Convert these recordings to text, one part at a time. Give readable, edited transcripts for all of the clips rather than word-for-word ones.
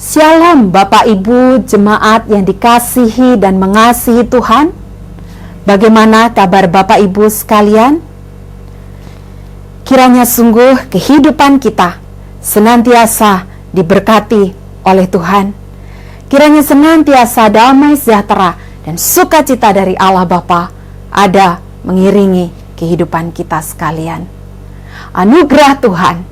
Shalom Bapak Ibu jemaat yang dikasihi dan mengasihi Tuhan. Bagaimana kabar Bapak Ibu sekalian? Kiranya sungguh kehidupan kita senantiasa diberkati oleh Tuhan. Kiranya senantiasa damai sejahtera dan sukacita dari Allah Bapa ada mengiringi kehidupan kita sekalian. Anugerah Tuhan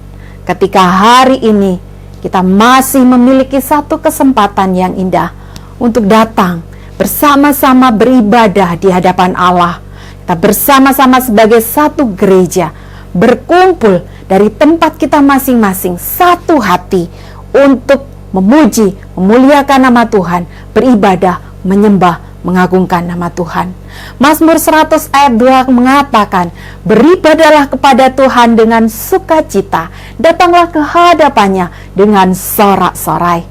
ketika hari ini kita masih memiliki satu kesempatan yang indah untuk datang bersama-sama beribadah di hadapan Allah. Kita bersama-sama sebagai satu gereja berkumpul dari tempat kita masing-masing, satu hati untuk memuji, memuliakan nama Tuhan, beribadah, menyembah, mengagungkan nama Tuhan. Mazmur 100 ayat 2 mengatakan, beribadahlah kepada Tuhan dengan sukacita, datanglah ke hadapannya dengan sorak-sorai.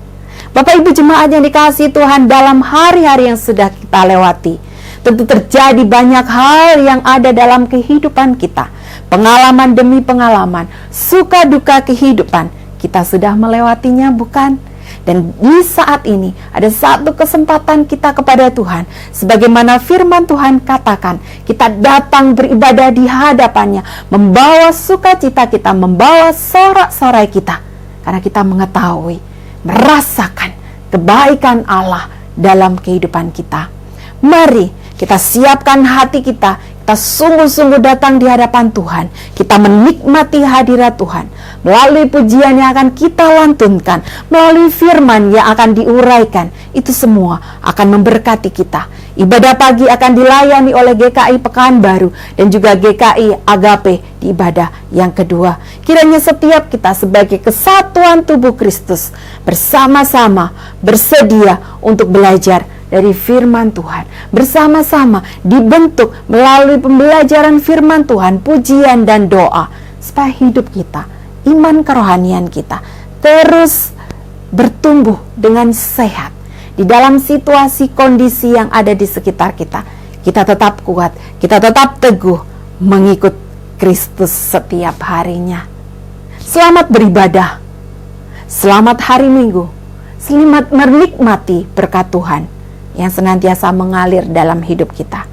Bapak Ibu jemaat yang dikasihi Tuhan, dalam hari-hari yang sudah kita lewati, tentu terjadi banyak hal yang ada dalam kehidupan kita. Pengalaman demi pengalaman, suka duka kehidupan, kita sudah melewatinya bukan? Dan di saat ini ada satu kesempatan kita kepada Tuhan. Sebagaimana firman Tuhan katakan, kita datang beribadah di hadapannya, membawa sukacita kita, membawa sorak-sorai kita. Karena kita mengetahui, merasakan kebaikan Allah dalam kehidupan kita. Mari kita siapkan hati kita, kita sungguh-sungguh datang di hadapan Tuhan. Kita menikmati hadirat Tuhan melalui pujian yang akan kita lantunkan, melalui firman yang akan diuraikan. Itu semua akan memberkati kita. Ibadah pagi akan dilayani oleh GKI Pekanbaru dan juga GKI Agape di ibadah yang kedua. Kiranya setiap kita sebagai kesatuan tubuh Kristus bersama-sama bersedia untuk belajar dari firman Tuhan, bersama-sama dibentuk melalui pembelajaran firman Tuhan, pujian dan doa, supaya hidup kita, iman kerohanian kita terus bertumbuh dengan sehat. Di dalam situasi kondisi yang ada di sekitar kita, kita tetap kuat, kita tetap teguh mengikut Kristus setiap harinya. Selamat beribadah, selamat hari Minggu, selamat menikmati berkat Tuhan yang senantiasa mengalir dalam hidup kita.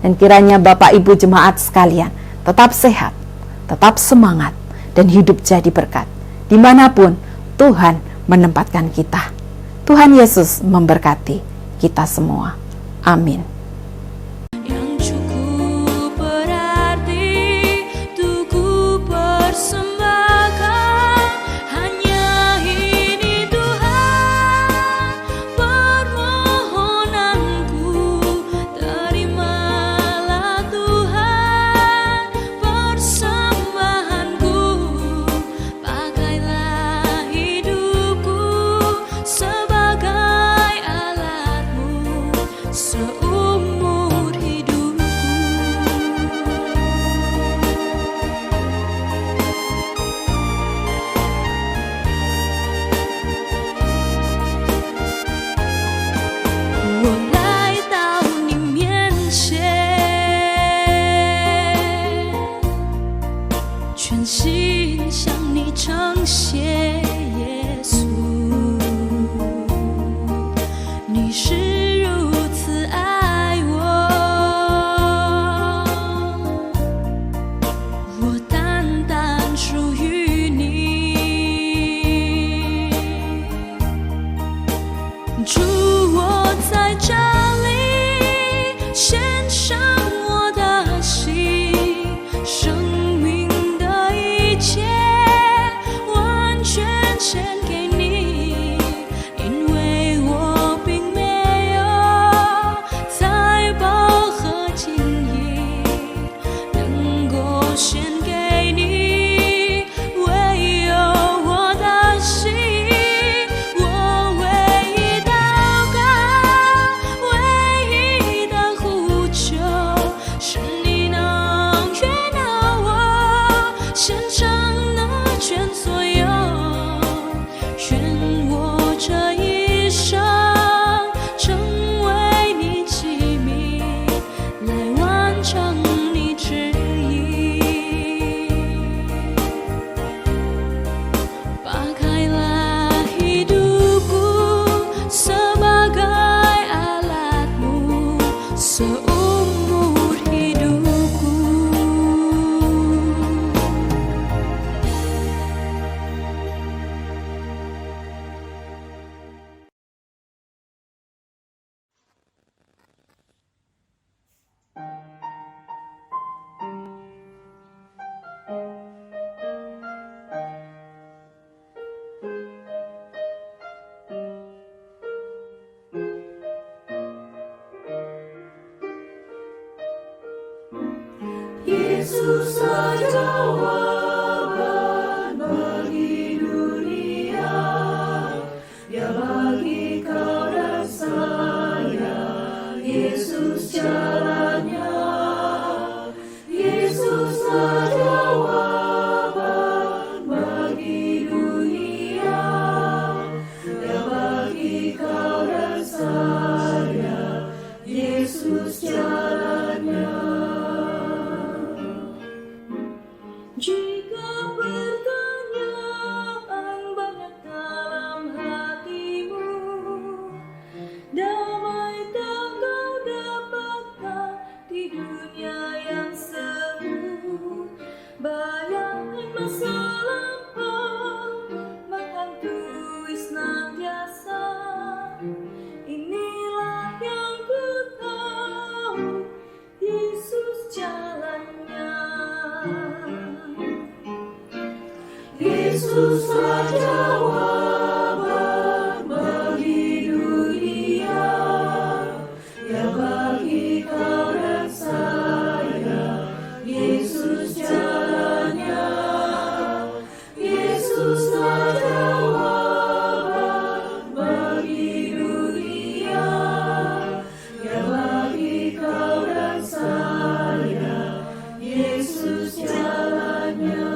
Dan kiranya Bapak Ibu jemaat sekalian tetap sehat, tetap semangat, dan hidup jadi berkat dimanapun Tuhan menempatkan kita. Tuhan Yesus memberkati kita semua. Amin. Pakailah hidupku Yesuslah jawaban bagi dunia, ya bagi kau dan saya, Yesus jalannya. Yesuslah jawaban bagi dunia, ya bagi kau dan saya, Yesus jalannya. Jika pertanyaan banyak dalam hatimu, damai tak kau dapatkan di dunia yang semu. Bayangkan masa lampau menghantui senantiasa. Inilah yang ku tahu, Yesus jalannya. Yesuslah jawaban bagi dunia, ya bagi kau dan saya, Yesus jalannya. Yesuslah jawaban bagi dunia, ya bagi kau dan saya, Yesus jalannya.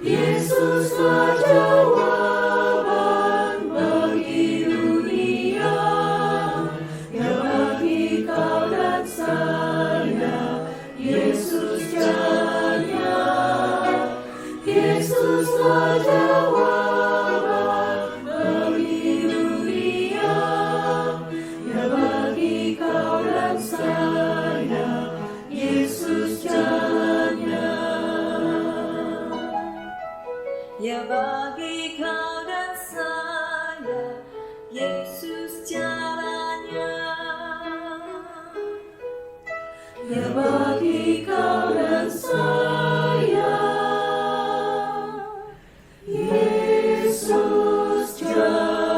Yesuslah jawaban bagi dunia, ya bagi kau dan saya, Yesus jalannya. Yesuslah jawaban bagi dunia, ya bagi kau dan saya, Yesus jalannya. Ya bagi kau dan saya, Yesus jalannya. Ya bagi kau dan saya, Yesus jalannya.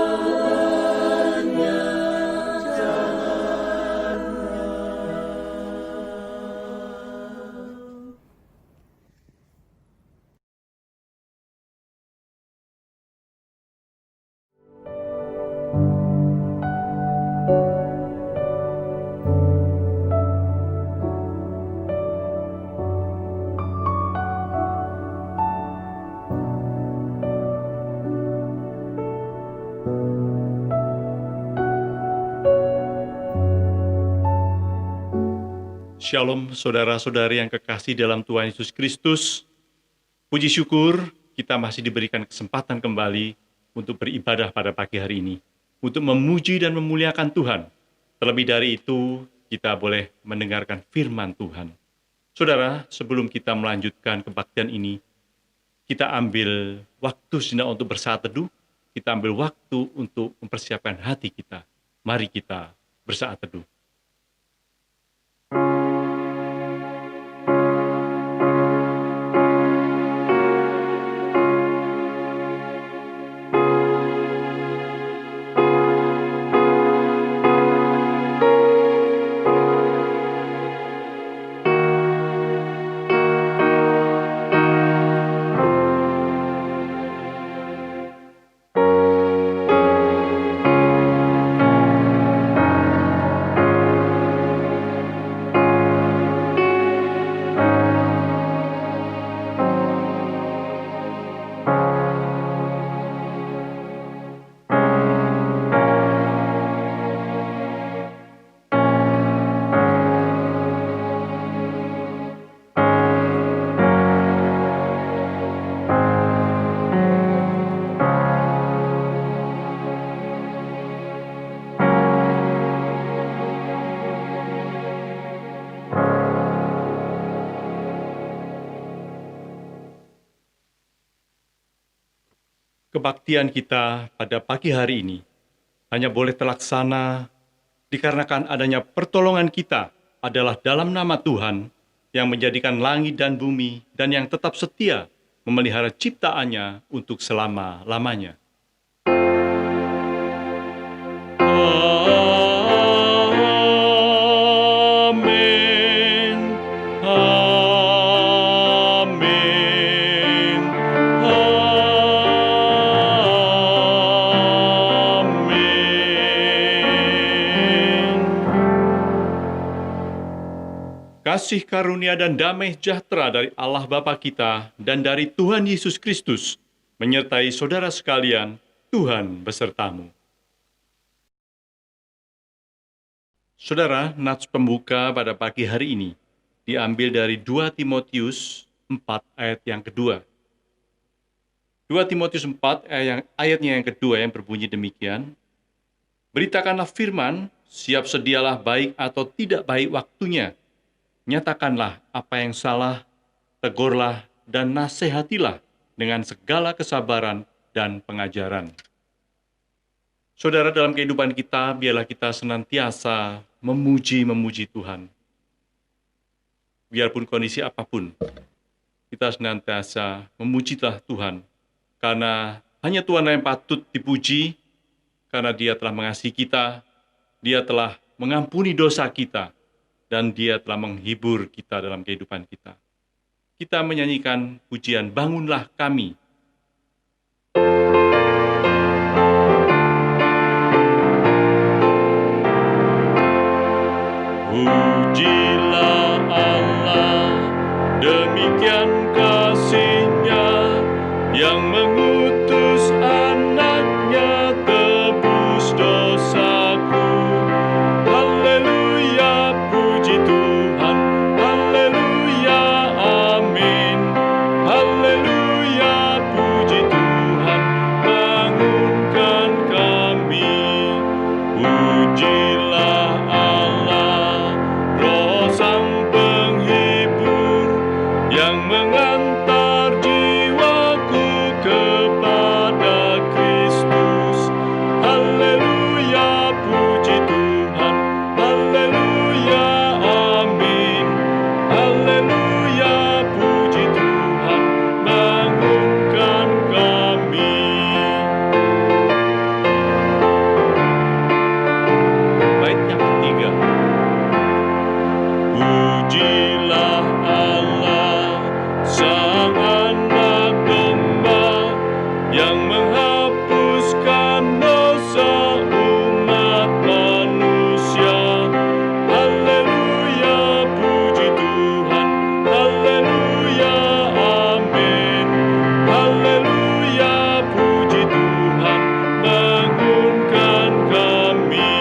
Shalom saudara-saudari yang kekasih dalam Tuhan Yesus Kristus. Puji syukur kita masih diberikan kesempatan kembali untuk beribadah pada pagi hari ini, untuk memuji dan memuliakan Tuhan. Terlebih dari itu, kita boleh mendengarkan firman Tuhan. Saudara, sebelum kita melanjutkan kebaktian ini, kita ambil waktu sejenak untuk bersaat teduh, kita ambil waktu untuk mempersiapkan hati kita. Mari kita bersaat teduh. kebaktian kita pada pagi hari ini hanya boleh terlaksana dikarenakan adanya pertolongan kita adalah dalam nama Tuhan yang menjadikan langit dan bumi dan yang tetap setia memelihara ciptaannya untuk selama-lamanya. Amin. Amin. Amin. Kasih karunia dan damai sejahtera dari Allah Bapa kita dan dari Tuhan Yesus Kristus menyertai saudara sekalian. Tuhan besertamu. Saudara, nats pembuka pada pagi hari ini diambil dari 2 Timotius 4 ayat yang kedua. 2 Timotius 4 ayatnya yang kedua yang berbunyi demikian. Beritakanlah firman, siap sedialah baik atau tidak baik waktunya. Nyatakanlah apa yang salah, tegurlah dan nasihatilah dengan segala kesabaran dan pengajaran. Saudara, dalam kehidupan kita, biarlah kita senantiasa memuji Tuhan. Biarpun kondisi apapun, kita senantiasa memujilah Tuhan. Karena hanya Tuhan yang patut dipuji, karena Dia telah mengasihi kita, Dia telah mengampuni dosa kita, dan Dia telah menghibur kita dalam kehidupan kita. Kita menyanyikan pujian Bangunlah Kami. Pujilah Allah, demikian kasih-Nya yang mengutus anaknya tebus dosaku. Haleluya, puji Tuhan. Haleluya, amin. Haleluya, puji Tuhan. Bangunkan kami. Pujilah Allah, Roh Sang Penghibur yang mengantar jiwaku kepada Kristus. Haleluya, puji Tuhan. Haleluya, amin. Haleluya, puji Tuhan. Bangunkan kami. Bait yang ketiga. Pujilah Allah, Sang Anak Domba yang menghapuskan dosa umat manusia. Haleluya, puji Tuhan. Haleluya, amin. Haleluya, puji Tuhan. Bangunkan kami.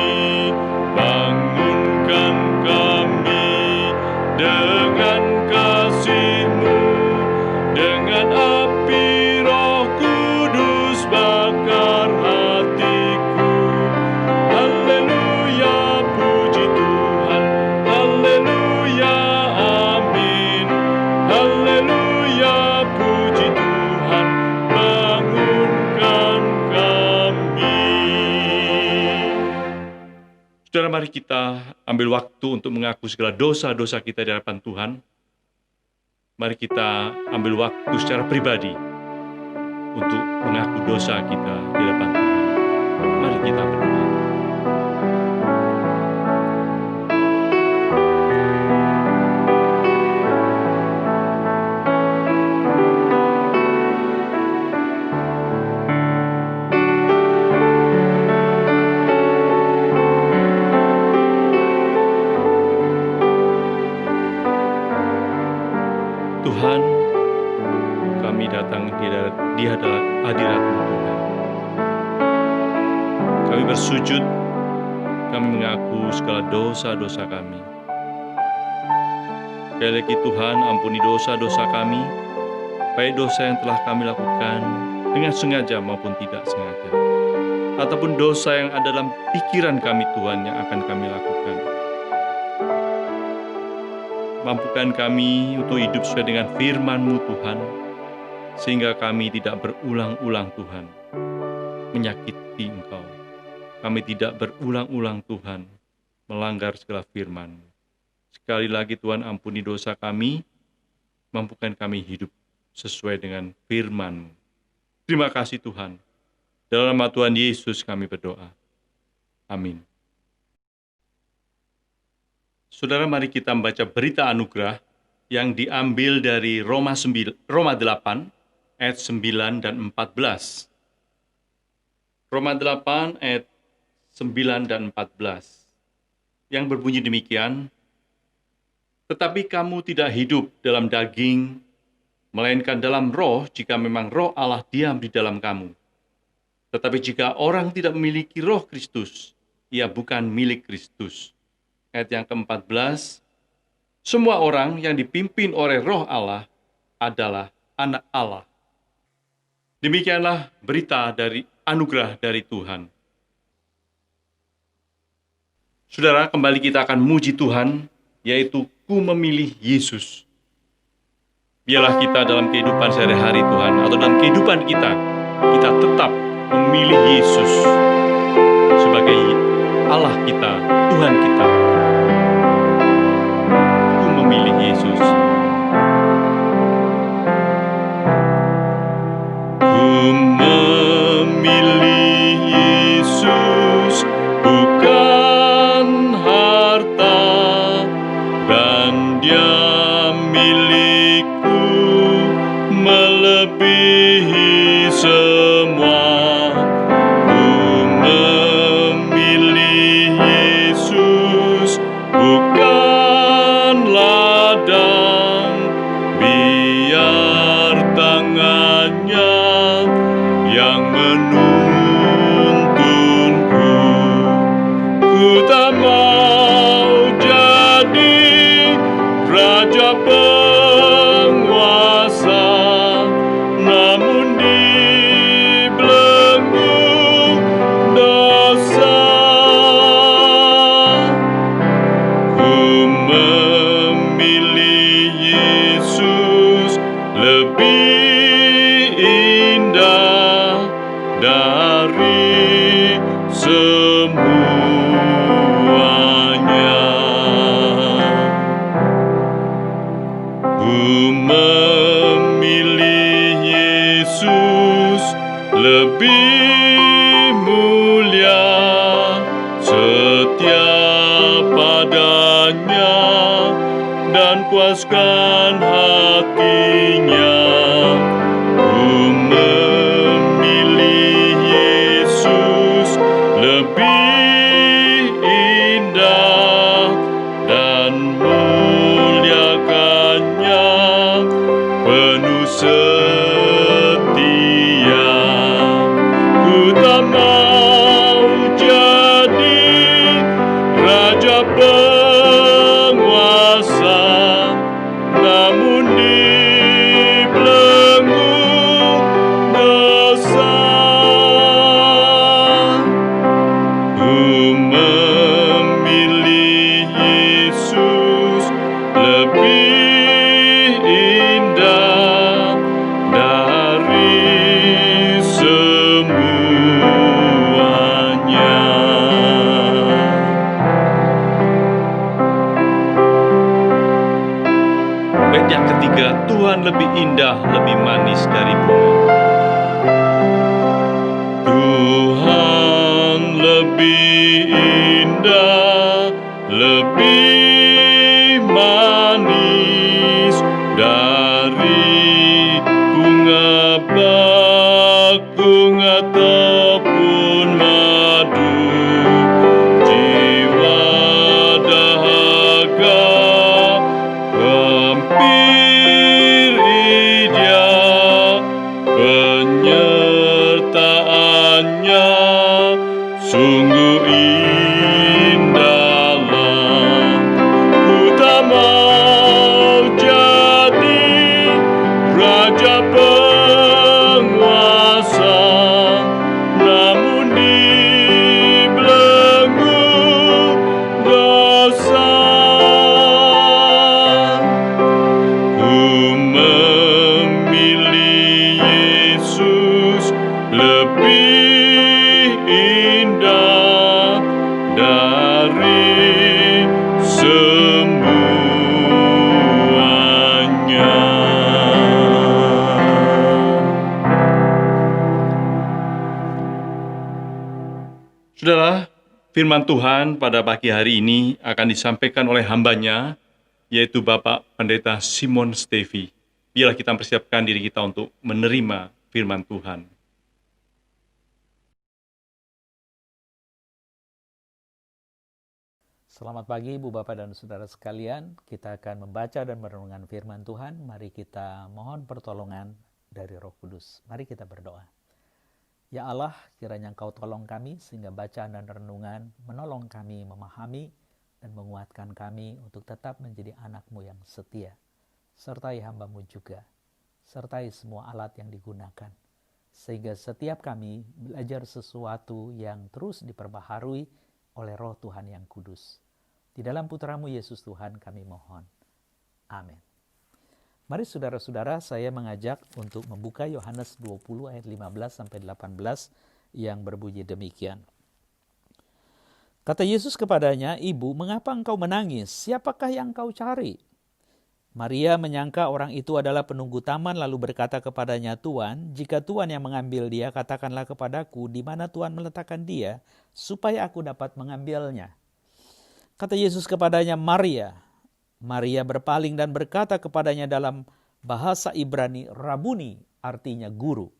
Bangunkan kami dengan kasih-Mu, dengan api Roh Kudus bakar hatiku. Haleluya, puji Tuhan. Haleluya, amin. Haleluya, puji Tuhan. Bangunkan kami. Saudara, mari kita ambil waktu untuk mengaku segala dosa-dosa kita di hadapan Tuhan. Mari kita ambil waktu secara pribadi untuk mengaku dosa kita di hadapan Tuhan. Mari kita berdoa. Tuhan, kami datang di hadirat-Mu Tuhan. Kami bersujud, kami mengaku segala dosa-dosa kami. Sekali lagi Tuhan, ampuni dosa-dosa kami, baik dosa yang telah kami lakukan dengan sengaja maupun tidak sengaja, ataupun dosa yang ada dalam pikiran kami Tuhan yang akan kami lakukan. Mampukan kami untuk hidup sesuai dengan firman-Mu Tuhan, sehingga kami tidak berulang-ulang Tuhan. menyakiti Engkau. Kami tidak berulang-ulang Tuhan melanggar segala firman. Sekali lagi Tuhan, ampuni dosa kami, mampukan kami hidup sesuai dengan firman. Terima kasih Tuhan. Dalam nama Tuhan Yesus kami berdoa. Amin. Saudara, mari kita membaca berita anugerah yang diambil dari Roma 8 ayat 9 dan 14. Roma 8 ayat 9 dan 14 yang berbunyi demikian, tetapi kamu tidak hidup dalam daging, melainkan dalam roh jika memang roh Allah diam di dalam kamu. Tetapi jika orang tidak memiliki roh Kristus, ia bukan milik Kristus. Ayat yang ke-14, semua orang yang dipimpin oleh roh Allah adalah anak Allah. Demikianlah berita dari anugerah dari Tuhan. Saudara, kembali kita akan muji Tuhan, yaitu ku memilih Yesus. Biarlah kita dalam kehidupan sehari-hari Tuhan, atau dalam kehidupan kita tetap memilih Yesus sebagai Allah kita, Tuhan kita. Ku memilih Yesus. Ku memilih Yesus, bukan harta, dan Dia milikku melebihi semua. Ku memilih Yesus, bukan ladang, biar tangannya yang menuntunku. Ku tak mau jadi raja penguasa, namun dibelenggu dosa. Ku memilih Yesus, lebih indah dari semuanya. Ku memilih Yesus, lebih mulia, setia padanya, dan puaskan hatinya. Ku memilih Yesus, lebih indah, dan muliakannya penuh setia. Ku tak mau jadi raja penguasa, namun dibelenggu dosa. Ku memilih Yesus, lebih indah dari semuanya. Bait yang ketiga, Tuhan lebih indah, lebih manis dari bunga. Tuhan lebih indah, lebih manis dari bunga bakung ataupun madu. Jiwa dahaga hampiri Dia, penyertaannya sungguh indahlah. Ku tak mau jadi raja penguasa, Firman Tuhan pada pagi hari ini akan disampaikan oleh hambanya, yaitu Bapak Pendeta Simon Stevi. Biarlah kita persiapkan diri kita untuk menerima firman Tuhan. Selamat pagi Ibu Bapak dan Saudara sekalian. Kita akan membaca dan merenungkan firman Tuhan. Mari kita mohon pertolongan dari Roh Kudus. Mari kita berdoa. Ya Allah, kiranya Engkau tolong kami sehingga bacaan dan renungan menolong kami memahami dan menguatkan kami untuk tetap menjadi anak-Mu yang setia. Sertai hamba-Mu juga. Sertai semua alat yang digunakan. Sehingga setiap kami belajar sesuatu yang terus diperbaharui oleh Roh Tuhan yang kudus. Di dalam putra-Mu Yesus Tuhan kami mohon. Amin. Mari saudara-saudara, saya mengajak untuk membuka Yohanes 20 ayat 15-18 yang berbunyi demikian. Kata Yesus kepadanya, "Ibu, mengapa engkau menangis? Siapakah yang engkau cari?" Maria menyangka orang itu adalah penunggu taman lalu berkata kepadanya, "Tuan, jika Tuan yang mengambil dia, katakanlah kepadaku di mana Tuan meletakkan dia, supaya aku dapat mengambilnya." Kata Yesus kepadanya, "Maria." Maria berpaling dan berkata kepadanya dalam bahasa Ibrani, "Rabuni," artinya guru.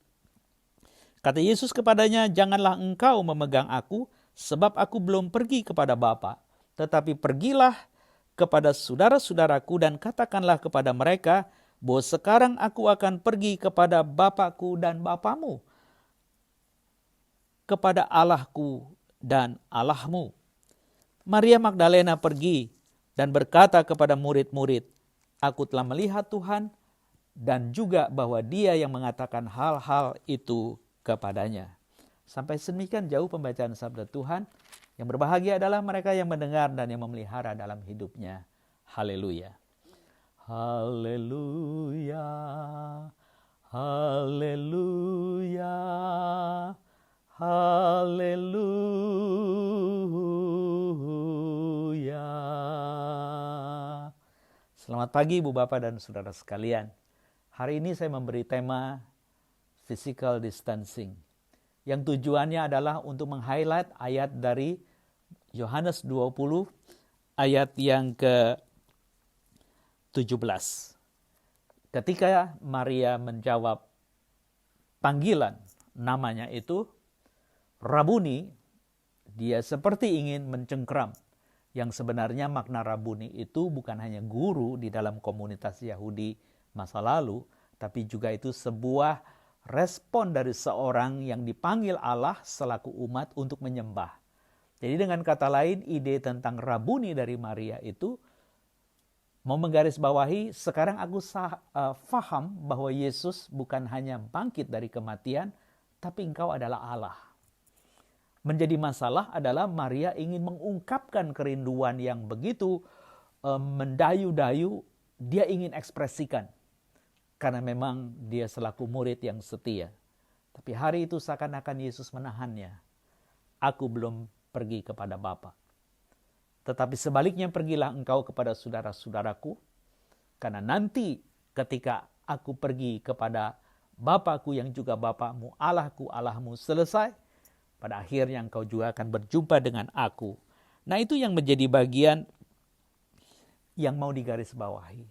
Kata Yesus kepadanya, "Janganlah engkau memegang aku, sebab aku belum pergi kepada Bapa, tetapi pergilah kepada saudara-saudaraku dan katakanlah kepada mereka bahwa sekarang aku akan pergi kepada Bapakku dan Bapamu, kepada Allahku dan Allahmu." Maria Magdalena pergi dan berkata kepada murid-murid, "Aku telah melihat Tuhan," dan juga bahwa Dia yang mengatakan hal-hal itu kepadanya. Sampai sedemikian jauh pembacaan sabda Tuhan. Yang berbahagia adalah mereka yang mendengar dan yang memelihara dalam hidupnya. Haleluya. Haleluya. Haleluya. Haleluya. Selamat pagi Ibu Bapak dan Saudara sekalian. Hari ini saya memberi tema physical distancing. Yang tujuannya adalah untuk meng-highlight ayat dari Yohanes 20 ayat yang ke-17. Ketika Maria menjawab panggilan namanya itu Rabuni, dia seperti ingin mencengkram. Yang sebenarnya makna Rabuni itu bukan hanya guru di dalam komunitas Yahudi masa lalu, tapi juga itu sebuah respon dari seorang yang dipanggil Allah selaku umat untuk menyembah. Jadi dengan kata lain, ide tentang Rabuni dari Maria itu mau menggarisbawahi, sekarang aku faham bahwa Yesus bukan hanya bangkit dari kematian, tapi engkau adalah Allah. Menjadi masalah adalah Maria ingin mengungkapkan kerinduan yang begitu mendayu-dayu, dia ingin ekspresikan. Karena memang dia selaku murid yang setia. Tapi hari itu seakan-akan Yesus menahannya. "Aku belum pergi kepada Bapa. Tetapi sebaliknya pergilah engkau kepada saudara-saudaraku. Karena nanti ketika aku pergi kepada Bapakku yang juga Bapakmu, Allahku, Allahmu selesai, pada akhirnya engkau juga akan berjumpa dengan aku." Nah, itu yang menjadi bagian yang mau digarisbawahi.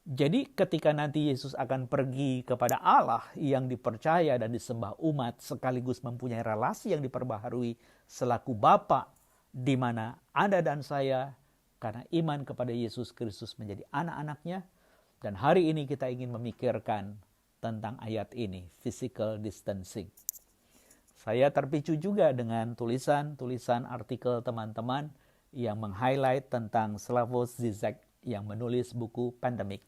Jadi ketika nanti Yesus akan pergi kepada Allah yang dipercaya dan disembah umat, sekaligus mempunyai relasi yang diperbaharui selaku Bapa, di mana Anda dan saya karena iman kepada Yesus Kristus menjadi anak-anaknya. Dan hari ini kita ingin memikirkan tentang ayat ini, physical distancing. Saya terpicu juga dengan tulisan artikel teman-teman yang meng-highlight tentang Slavoj Zizek yang menulis buku Pandemic.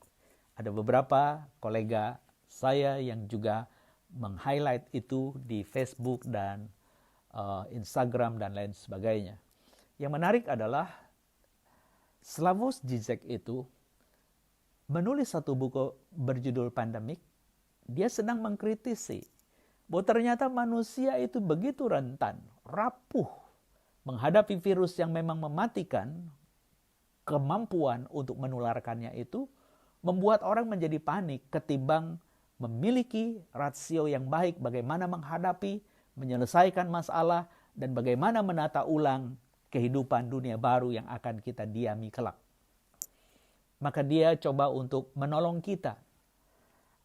Ada beberapa kolega saya yang juga meng-highlight itu di Facebook dan Instagram dan lain sebagainya. Yang menarik adalah Slavoj Zizek itu menulis satu buku berjudul Pandemic. Dia sedang mengkritisi bahwa ternyata manusia itu begitu rentan, rapuh menghadapi virus yang memang mematikan. Kemampuan untuk menularkannya itu membuat orang menjadi panik ketimbang memiliki rasio yang baik bagaimana menghadapi, menyelesaikan masalah, dan bagaimana menata ulang kehidupan dunia baru yang akan kita diami kelak. Maka dia coba untuk menolong kita.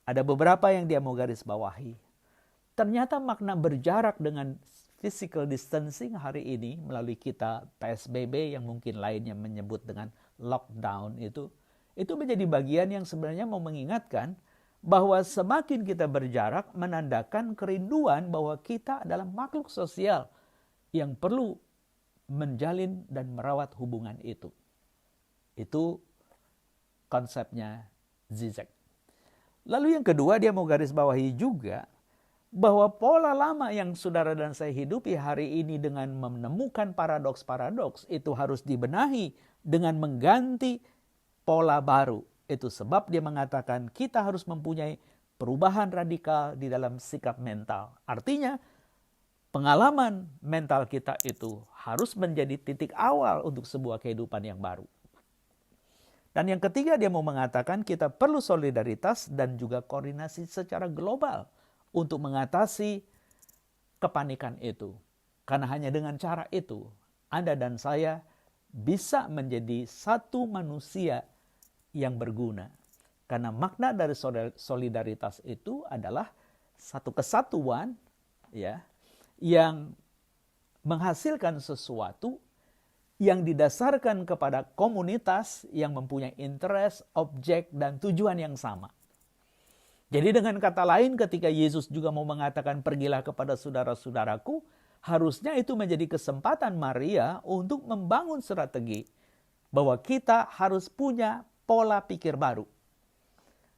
Ada beberapa yang dia mau garis bawahi. Ternyata makna berjarak dengan physical distancing hari ini melalui kita PSBB yang mungkin lainnya menyebut dengan lockdown itu menjadi bagian yang sebenarnya mau mengingatkan bahwa semakin kita berjarak menandakan kerinduan bahwa kita adalah makhluk sosial yang perlu menjalin dan merawat hubungan itu. Itu konsepnya Zizek. Lalu yang kedua dia mau garis bawahi juga bahwa pola lama yang saudara dan saya hidupi hari ini dengan menemukan paradoks-paradoks itu harus dibenahi dengan mengganti pola baru. Itu sebab dia mengatakan kita harus mempunyai perubahan radikal di dalam sikap mental. Artinya pengalaman mental kita itu harus menjadi titik awal untuk sebuah kehidupan yang baru. Dan yang ketiga dia mau mengatakan kita perlu solidaritas dan juga koordinasi secara global untuk mengatasi kepanikan itu. Karena hanya dengan cara itu Anda dan saya bisa menjadi satu manusia yang berguna. Karena makna dari solidaritas itu adalah satu kesatuan ya yang menghasilkan sesuatu yang didasarkan kepada komunitas yang mempunyai interest, objek, dan tujuan yang sama. Jadi dengan kata lain ketika Yesus juga mau mengatakan pergilah kepada saudara-saudaraku, harusnya itu menjadi kesempatan Maria untuk membangun strategi bahwa kita harus punya pola pikir baru.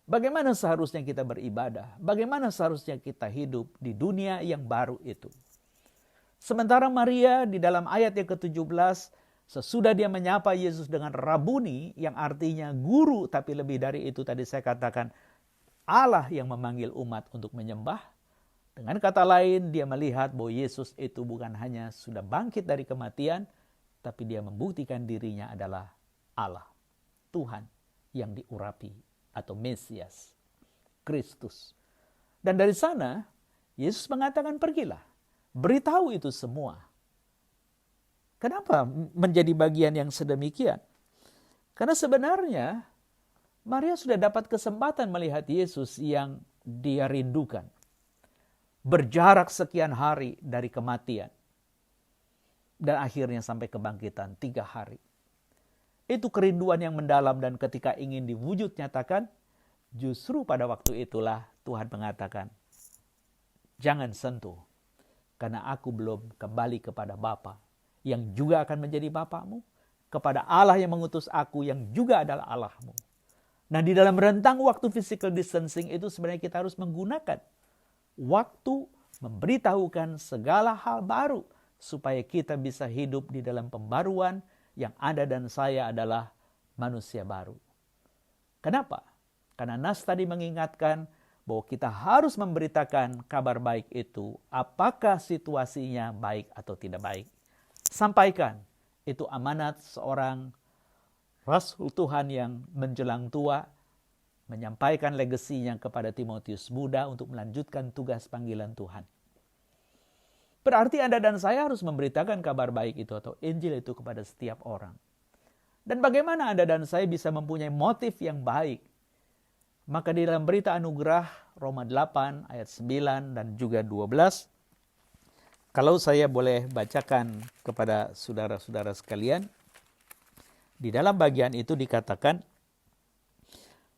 Bagaimana seharusnya kita beribadah? Bagaimana seharusnya kita hidup di dunia yang baru itu? Sementara Maria di dalam ayat yang ke-17, sesudah dia menyapa Yesus dengan Rabuni, yang artinya guru, tapi lebih dari itu tadi saya katakan Allah yang memanggil umat untuk menyembah. Dengan kata lain, dia melihat bahwa Yesus itu bukan hanya sudah bangkit dari kematian, tapi dia membuktikan dirinya adalah Allah, Tuhan yang diurapi atau Mesias, Kristus. Dan dari sana, Yesus mengatakan pergilah, beritahu itu semua. Kenapa menjadi bagian yang sedemikian? Karena sebenarnya Maria sudah dapat kesempatan melihat Yesus yang dia rindukan. Berjarak sekian hari dari kematian. Dan akhirnya sampai kebangkitan 3 hari. Itu kerinduan yang mendalam dan ketika ingin diwujud nyatakan, justru pada waktu itulah Tuhan mengatakan, jangan sentuh, karena aku belum kembali kepada Bapa, yang juga akan menjadi Bapamu, kepada Allah yang mengutus aku, yang juga adalah Allahmu. Nah di dalam rentang waktu physical distancing itu sebenarnya kita harus menggunakan waktu memberitahukan segala hal baru, supaya kita bisa hidup di dalam pembaruan yang Anda dan saya adalah manusia baru. Kenapa? Karena Nas tadi mengingatkan bahwa kita harus memberitakan kabar baik itu, apakah situasinya baik atau tidak baik. Sampaikan, itu amanat seorang Rasul Tuhan yang menjelang tua, menyampaikan legasinya kepada Timotius muda untuk melanjutkan tugas panggilan Tuhan. Berarti Anda dan saya harus memberitakan kabar baik itu atau Injil itu kepada setiap orang. Dan bagaimana Anda dan saya bisa mempunyai motif yang baik? Maka di dalam berita anugerah Roma 8 ayat 9 dan juga 12, kalau saya boleh bacakan kepada saudara-saudara sekalian, di dalam bagian itu dikatakan,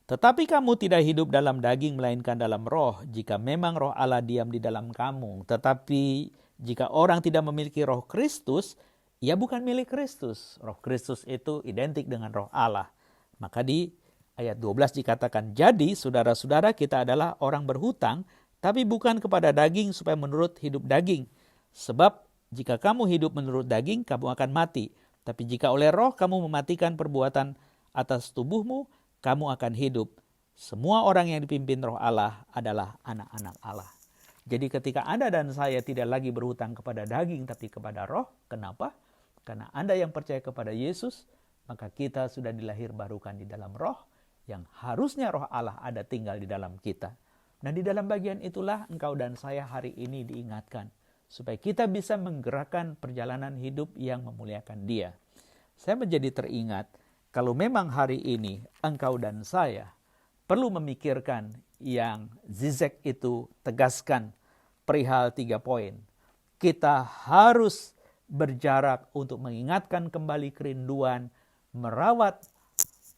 tetapi kamu tidak hidup dalam daging melainkan dalam roh, jika memang roh Allah diam di dalam kamu. Tetapi jika orang tidak memiliki roh Kristus, ia bukan milik Kristus. Roh Kristus itu identik dengan roh Allah. Maka di ayat 12 dikatakan, jadi saudara-saudara kita adalah orang berhutang, tapi bukan kepada daging supaya menurut hidup daging. Sebab jika kamu hidup menurut daging, kamu akan mati. Tapi jika oleh roh kamu mematikan perbuatan atas tubuhmu, kamu akan hidup. Semua orang yang dipimpin roh Allah adalah anak-anak Allah. Jadi ketika Anda dan saya tidak lagi berhutang kepada daging, tapi kepada roh. Kenapa? Karena Anda yang percaya kepada Yesus, maka kita sudah dilahirbarukan di dalam roh, yang harusnya roh Allah ada tinggal di dalam kita. Nah di dalam bagian itulah engkau dan saya hari ini diingatkan, supaya kita bisa menggerakkan perjalanan hidup yang memuliakan Dia. Saya menjadi teringat, kalau memang hari ini engkau dan saya perlu memikirkan yang Zizek itu tegaskan perihal 3 poin. Kita harus berjarak untuk mengingatkan kembali kerinduan, merawat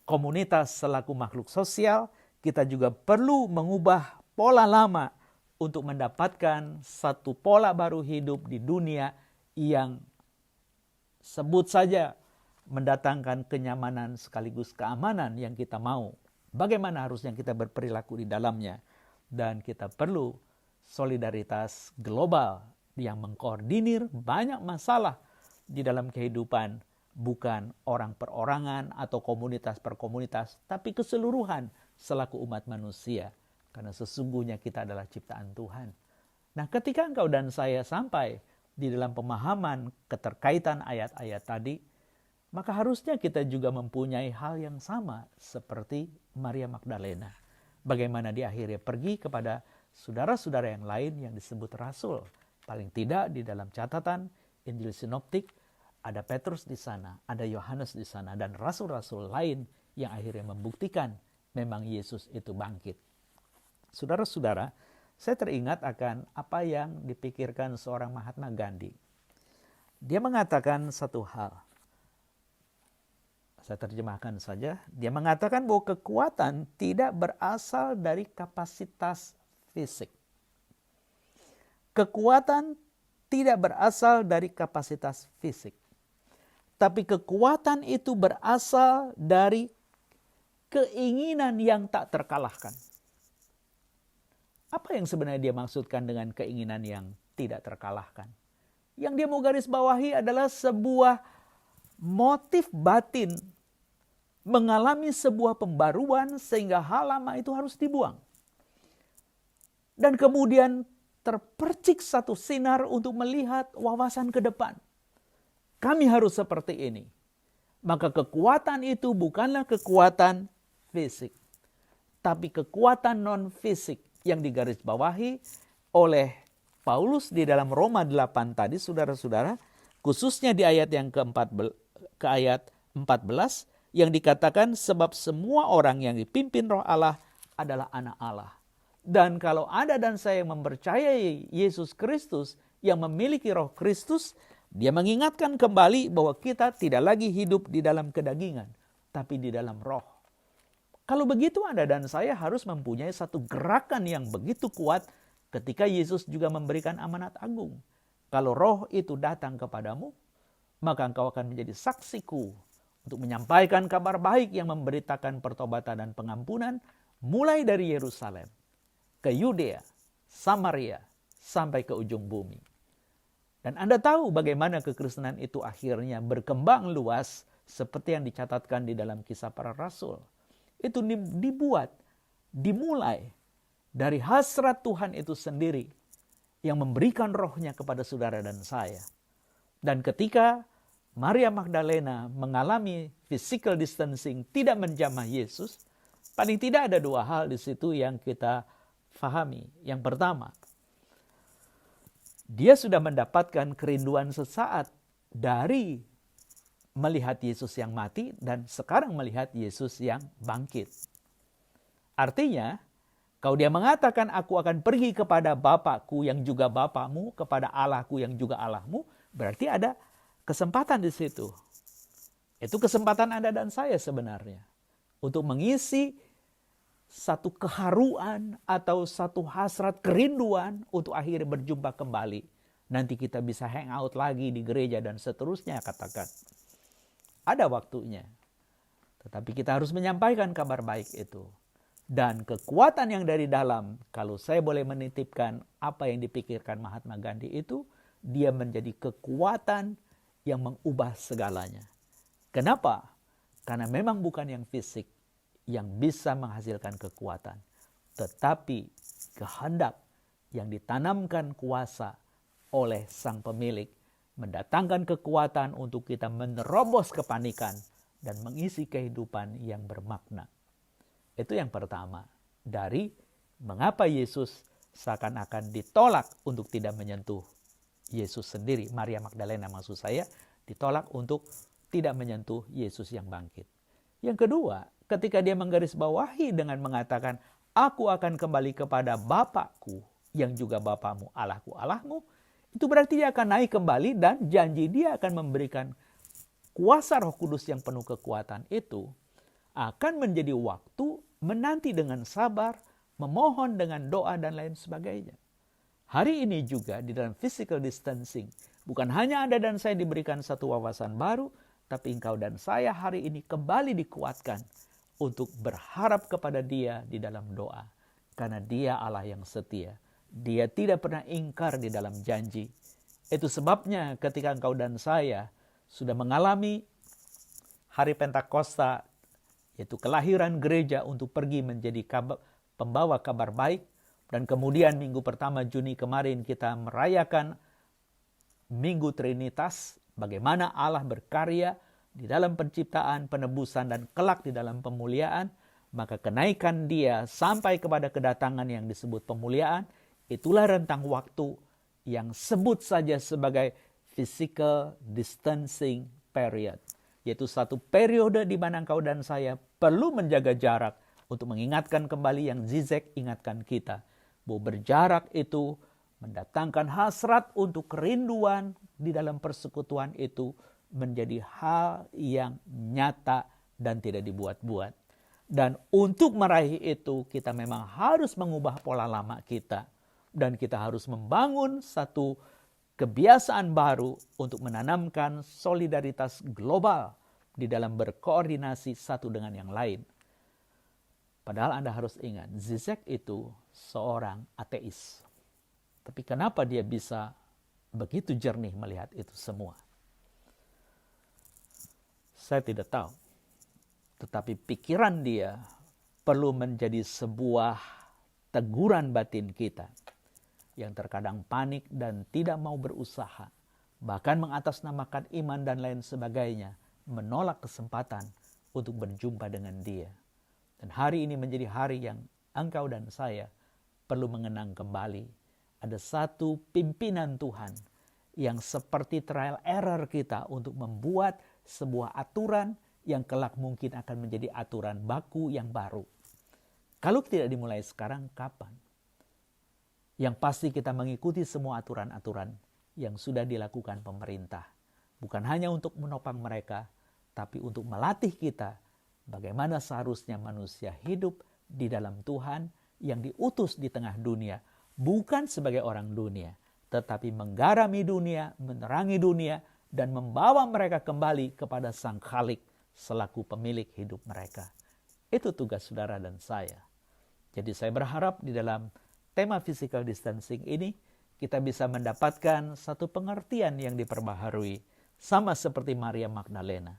komunitas selaku makhluk sosial. Kita juga perlu mengubah pola lama untuk mendapatkan satu pola baru hidup di dunia yang sebut saja mendatangkan kenyamanan sekaligus keamanan yang kita mau. Bagaimana harusnya kita berperilaku di dalamnya. Dan kita perlu solidaritas global yang mengkoordinir banyak masalah di dalam kehidupan, bukan orang perorangan atau komunitas per komunitas, tapi keseluruhan selaku umat manusia. Karena sesungguhnya kita adalah ciptaan Tuhan. Nah, ketika engkau dan saya sampai di dalam pemahaman keterkaitan ayat-ayat tadi, maka harusnya kita juga mempunyai hal yang sama seperti Maria Magdalena. Bagaimana dia akhirnya pergi kepada saudara-saudara yang lain yang disebut rasul. Paling tidak di dalam catatan Injil Sinoptik ada Petrus di sana, ada Yohanes di sana, dan rasul-rasul lain yang akhirnya membuktikan memang Yesus itu bangkit. Saudara-saudara, saya teringat akan apa yang dipikirkan seorang Mahatma Gandhi. Dia mengatakan satu hal. Saya terjemahkan saja. Dia mengatakan bahwa kekuatan tidak berasal dari kapasitas fisik. Kekuatan tidak berasal dari kapasitas fisik. Tapi kekuatan itu berasal dari keinginan yang tak terkalahkan. Apa yang sebenarnya dia maksudkan dengan keinginan yang tidak terkalahkan? Yang dia mau garis bawahi adalah sebuah motif batin mengalami sebuah pembaruan sehingga hal lama itu harus dibuang. Dan kemudian terpercik satu sinar untuk melihat wawasan ke depan. Kami harus seperti ini. Maka kekuatan itu bukanlah kekuatan fisik, tapi kekuatan non-fisik yang digarisbawahi oleh Paulus di dalam Roma 8 tadi, saudara-saudara, khususnya di ayat yang ke ayat 14, yang dikatakan sebab semua orang yang dipimpin Roh Allah adalah anak Allah. Dan kalau Anda dan saya mempercayai Yesus Kristus yang memiliki Roh Kristus, dia mengingatkan kembali bahwa kita tidak lagi hidup di dalam kedagingan, tapi di dalam roh. Kalau begitu Anda dan saya harus mempunyai satu gerakan yang begitu kuat ketika Yesus juga memberikan amanat agung. Kalau roh itu datang kepadamu, maka engkau akan menjadi saksiku untuk menyampaikan kabar baik yang memberitakan pertobatan dan pengampunan mulai dari Yerusalem ke Yudea, Samaria, sampai ke ujung bumi. Dan Anda tahu bagaimana kekristenan itu akhirnya berkembang luas seperti yang dicatatkan di dalam Kisah Para Rasul. Itu dimulai dari hasrat Tuhan itu sendiri yang memberikan rohnya kepada saudara dan saya. Dan ketika Maria Magdalena mengalami physical distancing, tidak menjamah Yesus, paling tidak ada 2 hal di situ yang kita fahami. Yang pertama, dia sudah mendapatkan kerinduan sesaat dari melihat Yesus yang mati dan sekarang melihat Yesus yang bangkit. Artinya, kalau dia mengatakan aku akan pergi kepada Bapakku yang juga Bapakmu, kepada Allahku yang juga Allahmu, berarti ada kesempatan di situ. Itu kesempatan Anda dan saya sebenarnya untuk mengisi satu keharuan atau satu hasrat kerinduan untuk akhirnya berjumpa kembali. Nanti kita bisa hang out lagi di gereja dan seterusnya, katakan. Ada waktunya. Tetapi kita harus menyampaikan kabar baik itu. Dan kekuatan yang dari dalam, kalau saya boleh menitipkan apa yang dipikirkan Mahatma Gandhi itu, dia menjadi kekuatan yang mengubah segalanya. Kenapa? Karena memang bukan yang fisik yang bisa menghasilkan kekuatan, tetapi kehendak yang ditanamkan kuasa oleh sang pemilik mendatangkan kekuatan untuk kita menerobos kepanikan dan mengisi kehidupan yang bermakna. Itu yang pertama dari mengapa Yesus seakan-akan ditolak untuk tidak menyentuh Yesus sendiri, Maria Magdalena maksud saya, ditolak untuk tidak menyentuh Yesus yang bangkit. Yang kedua, ketika dia menggarisbawahi dengan mengatakan, aku akan kembali kepada Bapakku yang juga Bapakmu, Allahku, Allahmu, itu berarti dia akan naik kembali dan janji dia akan memberikan kuasa Roh Kudus yang penuh kekuatan itu akan menjadi waktu menanti dengan sabar, memohon dengan doa dan lain sebagainya. Hari ini juga di dalam physical distancing, bukan hanya Anda dan saya diberikan satu wawasan baru, tapi engkau dan saya hari ini kembali dikuatkan untuk berharap kepada Dia di dalam doa. Karena Dia Allah yang setia. Dia tidak pernah ingkar di dalam janji. Itu sebabnya ketika engkau dan saya sudah mengalami hari Pentakosta, yaitu kelahiran gereja untuk pergi menjadi pembawa kabar baik, dan kemudian minggu pertama Juni kemarin kita merayakan Minggu Trinitas, bagaimana Allah berkarya di dalam penciptaan, penebusan, dan kelak di dalam pemuliaan, maka kenaikan Dia sampai kepada kedatangan yang disebut pemuliaan, itulah rentang waktu yang sebut saja sebagai physical distancing period. Yaitu satu periode di mana engkau dan saya perlu menjaga jarak untuk mengingatkan kembali yang Zizek ingatkan kita. Bahwa berjarak itu mendatangkan hasrat untuk kerinduan di dalam persekutuan itu menjadi hal yang nyata dan tidak dibuat-buat. Dan untuk meraih itu kita memang harus mengubah pola lama kita. Dan kita harus membangun satu kebiasaan baru untuk menanamkan solidaritas global di dalam berkoordinasi satu dengan yang lain. Padahal Anda harus ingat, Zizek itu seorang ateis. Tapi kenapa dia bisa begitu jernih melihat itu semua? Saya tidak tahu. Tetapi pikiran dia perlu menjadi sebuah teguran batin kita yang terkadang panik dan tidak mau berusaha, bahkan mengatasnamakan iman dan lain sebagainya, menolak kesempatan untuk berjumpa dengan Dia. Dan hari ini menjadi hari yang engkau dan saya perlu mengenang kembali. Ada satu pimpinan Tuhan yang seperti trial error kita untuk membuat sebuah aturan yang kelak mungkin akan menjadi aturan baku yang baru. Kalau tidak dimulai sekarang, kapan? Yang pasti kita mengikuti semua aturan-aturan yang sudah dilakukan pemerintah. Bukan hanya untuk menopang mereka, tapi untuk melatih kita bagaimana seharusnya manusia hidup di dalam Tuhan yang diutus di tengah dunia. Bukan sebagai orang dunia, tetapi menggarami dunia, menerangi dunia, dan membawa mereka kembali kepada Sang Khalik selaku pemilik hidup mereka. Itu tugas saudara dan saya. Jadi saya berharap di dalam tema physical distancing ini kita bisa mendapatkan satu pengertian yang diperbaharui, sama seperti Maria Magdalena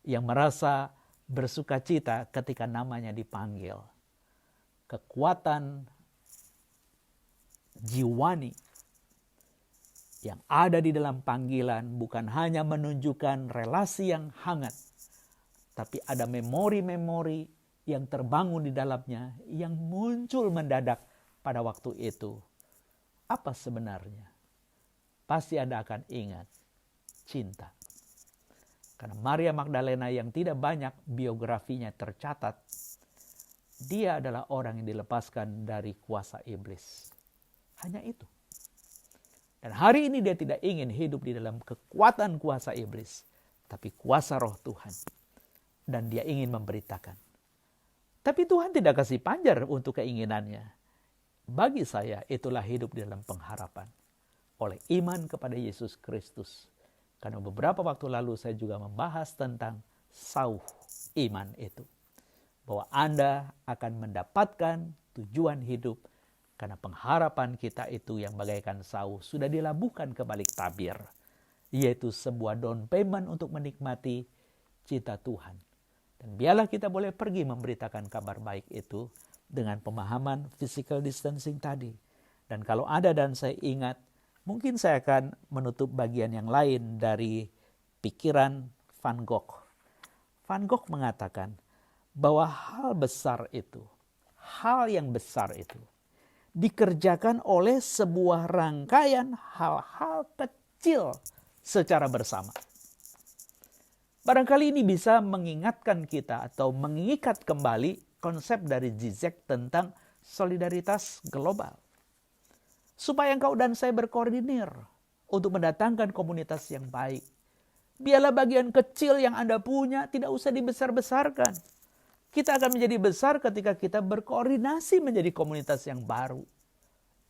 yang merasa bersukacita ketika namanya dipanggil. Kekuatan jiwani yang ada di dalam panggilan bukan hanya menunjukkan relasi yang hangat, tapi ada memori-memori yang terbangun di dalamnya yang muncul mendadak pada waktu itu. Apa sebenarnya? Pasti Anda akan ingat, cinta. Karena Maria Magdalena yang tidak banyak biografinya tercatat, dia adalah orang yang dilepaskan dari kuasa iblis. Hanya itu. Dan hari ini dia tidak ingin hidup di dalam kekuatan kuasa iblis, tapi kuasa Roh Tuhan. Dan dia ingin memberitakan. Tapi Tuhan tidak kasih panjar untuk keinginannya. Bagi saya itulah hidup di dalam pengharapan. Oleh iman kepada Yesus Kristus. Karena beberapa waktu lalu saya juga membahas tentang sauh iman itu. Bahwa Anda akan mendapatkan tujuan hidup. Karena pengharapan kita itu yang bagaikan sauh sudah dilabuhkan ke balik tabir. Yaitu sebuah down payment untuk menikmati cita Tuhan. Dan biarlah kita boleh pergi memberitakan kabar baik itu dengan pemahaman physical distancing tadi. Dan kalau Anda dan saya ingat, mungkin saya akan menutup bagian yang lain dari pikiran Van Gogh. Van Gogh mengatakan bahwa hal yang besar itu, dikerjakan oleh sebuah rangkaian hal-hal kecil secara bersama. Barangkali ini bisa mengingatkan kita atau mengikat kembali konsep dari Zizek tentang solidaritas global. Supaya engkau dan saya berkoordinir untuk mendatangkan komunitas yang baik. Biarlah bagian kecil yang Anda punya tidak usah dibesar-besarkan. Kita akan menjadi besar ketika kita berkoordinasi menjadi komunitas yang baru.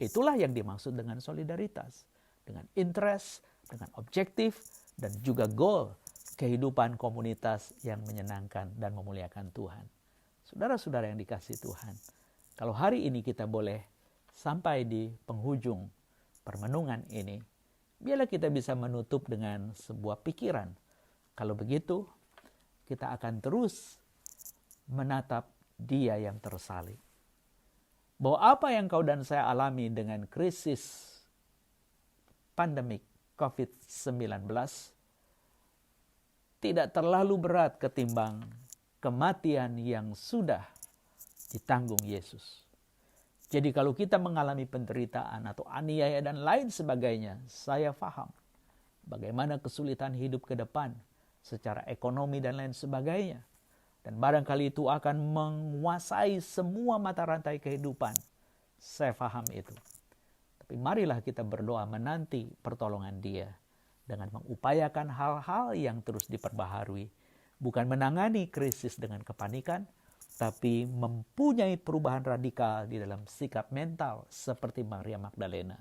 Itulah yang dimaksud dengan solidaritas. Dengan interest, dengan objektif, dan juga goal kehidupan komunitas yang menyenangkan dan memuliakan Tuhan. Saudara-saudara yang dikasihi Tuhan, kalau hari ini kita boleh sampai di penghujung permenungan ini, biarlah kita bisa menutup dengan sebuah pikiran. Kalau begitu, kita akan terus menatap Dia yang tersalib. Bahwa apa yang kau dan saya alami dengan krisis pandemik COVID-19 tidak terlalu berat ketimbang kematian yang sudah ditanggung Yesus. Jadi kalau kita mengalami penderitaan atau aniaya dan lain sebagainya, saya paham bagaimana kesulitan hidup ke depan secara ekonomi dan lain sebagainya. Dan barangkali itu akan menguasai semua mata rantai kehidupan. Saya paham itu. Tapi marilah kita berdoa menanti pertolongan Dia dengan mengupayakan hal-hal yang terus diperbaharui. Bukan menangani krisis dengan kepanikan, tapi mempunyai perubahan radikal di dalam sikap mental seperti Maria Magdalena.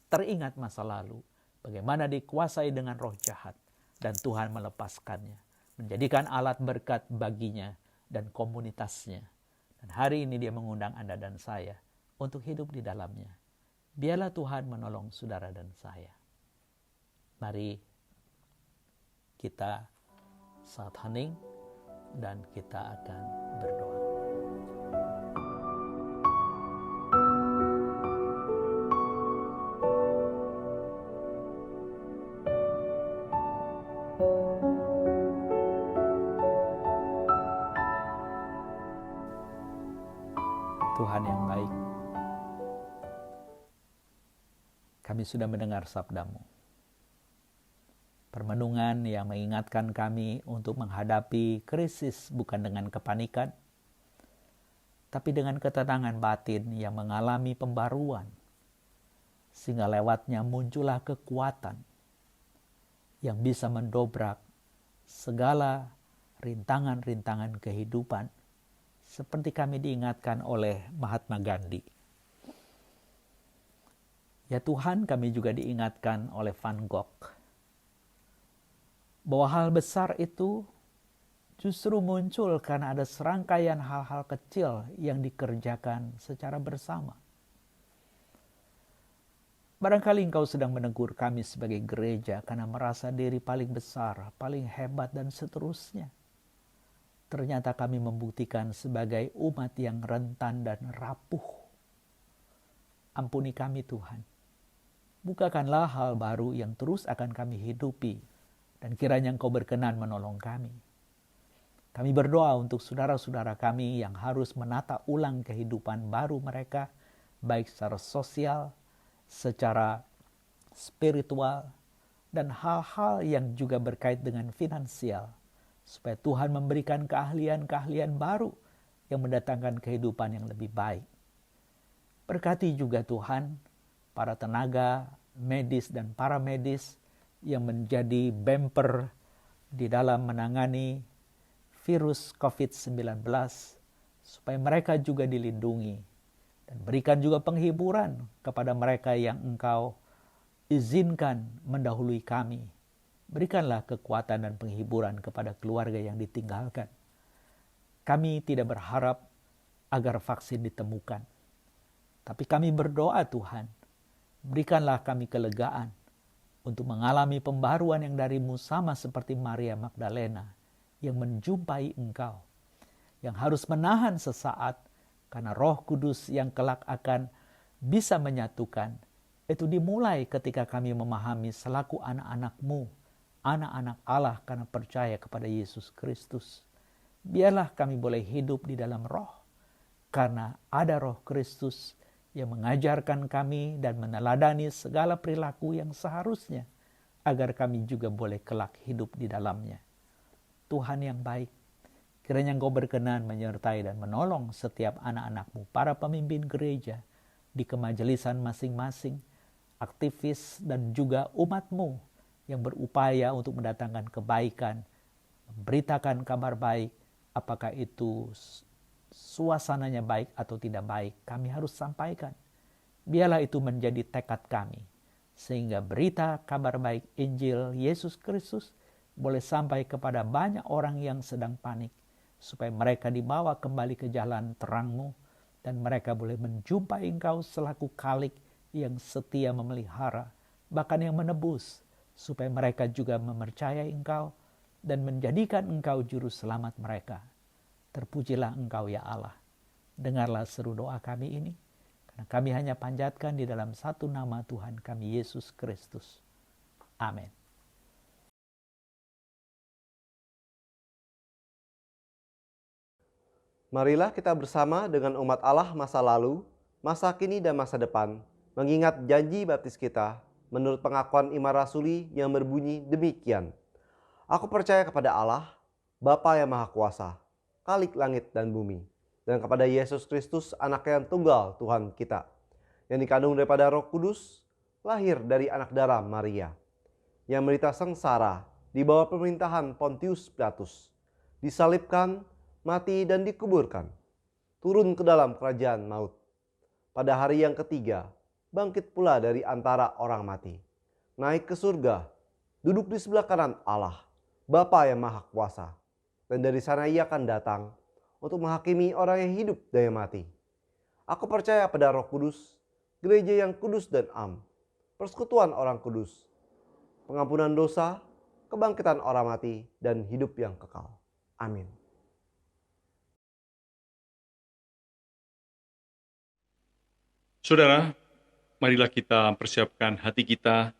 Teringat masa lalu, bagaimana dikuasai dengan roh jahat dan Tuhan melepaskannya, menjadikan alat berkat baginya dan komunitasnya. Dan hari ini Dia mengundang Anda dan saya untuk hidup di dalamnya. Biarlah Tuhan menolong saudara dan saya. Mari kita saat hening dan kita akan berdoa. Tuhan yang baik, kami sudah mendengar sabda-Mu. Permenungan yang mengingatkan kami untuk menghadapi krisis bukan dengan kepanikan, tapi dengan ketenangan batin yang mengalami pembaruan, sehingga lewatnya muncullah kekuatan yang bisa mendobrak segala rintangan-rintangan kehidupan, seperti kami diingatkan oleh Mahatma Gandhi. Ya Tuhan, kami juga diingatkan oleh Van Gogh, bahwa hal besar itu justru muncul karena ada serangkaian hal-hal kecil yang dikerjakan secara bersama. Barangkali Engkau sedang menegur kami sebagai gereja karena merasa diri paling besar, paling hebat, dan seterusnya. Ternyata kami membuktikan sebagai umat yang rentan dan rapuh. Ampuni kami Tuhan. Bukakanlah hal baru yang terus akan kami hidupi, dan kiranya Engkau berkenan menolong kami. Kami berdoa untuk saudara-saudara kami yang harus menata ulang kehidupan baru mereka, baik secara sosial, secara spiritual, dan hal-hal yang juga berkait dengan finansial, supaya Tuhan memberikan keahlian-keahlian baru yang mendatangkan kehidupan yang lebih baik. Berkati juga Tuhan para tenaga medis dan paramedis yang menjadi bumper di dalam menangani virus COVID-19, supaya mereka juga dilindungi, dan berikan juga penghiburan kepada mereka yang Engkau izinkan mendahului kami. Berikanlah kekuatan dan penghiburan kepada keluarga yang ditinggalkan. Kami tidak berharap agar vaksin ditemukan, tapi kami berdoa Tuhan, berikanlah kami kelegaan untuk mengalami pembaruan yang dari-Mu, sama seperti Maria Magdalena yang menjumpai Engkau, yang harus menahan sesaat karena Roh Kudus yang kelak akan bisa menyatukan. Itu dimulai ketika kami memahami selaku anak-anak-Mu, anak-anak Allah karena percaya kepada Yesus Kristus. Biarlah kami boleh hidup di dalam Roh, karena ada Roh Kristus yang mengajarkan kami dan meneladani segala perilaku yang seharusnya, agar kami juga boleh kelak hidup di dalamnya. Tuhan yang baik, kiranya Engkau berkenan menyertai dan menolong setiap anak-anak-Mu, para pemimpin gereja, di kemajelisan masing-masing, aktivis dan juga umat-Mu yang berupaya untuk mendatangkan kebaikan, memberitakan kabar baik, apakah itu suasananya baik atau tidak baik, kami harus sampaikan. Biarlah itu menjadi tekad kami, sehingga berita kabar baik Injil Yesus Kristus boleh sampai kepada banyak orang yang sedang panik, supaya mereka dibawa kembali ke jalan terang-Mu, dan mereka boleh menjumpai Engkau selaku Khalik yang setia memelihara, bahkan yang menebus, supaya mereka juga mempercayai Engkau dan menjadikan Engkau juru selamat mereka. Terpujilah Engkau ya Allah. Dengarlah seru doa kami ini, karena kami hanya panjatkan di dalam satu nama Tuhan kami, Yesus Kristus. Amin. Marilah kita bersama dengan umat Allah masa lalu, masa kini dan masa depan, mengingat janji baptis kita menurut pengakuan iman rasuli yang berbunyi demikian. Aku percaya kepada Allah, Bapa yang Maha Kuasa, Khalik langit dan bumi, dan kepada Yesus Kristus, anak yang tunggal Tuhan kita, yang dikandung daripada Roh Kudus, lahir dari anak darah Maria, yang menderita sengsara di bawah pemerintahan Pontius Pilatus, disalibkan, mati dan dikuburkan, turun ke dalam kerajaan maut. Pada hari yang ketiga, bangkit pula dari antara orang mati, naik ke surga, duduk di sebelah kanan Allah, Bapa yang Maha Kuasa, dan dari sana Ia akan datang untuk menghakimi orang yang hidup dan yang mati. Aku percaya pada Roh Kudus, gereja yang kudus dan am, persekutuan orang kudus, pengampunan dosa, kebangkitan orang mati, dan hidup yang kekal. Amin. Saudara, marilah kita persiapkan hati kita.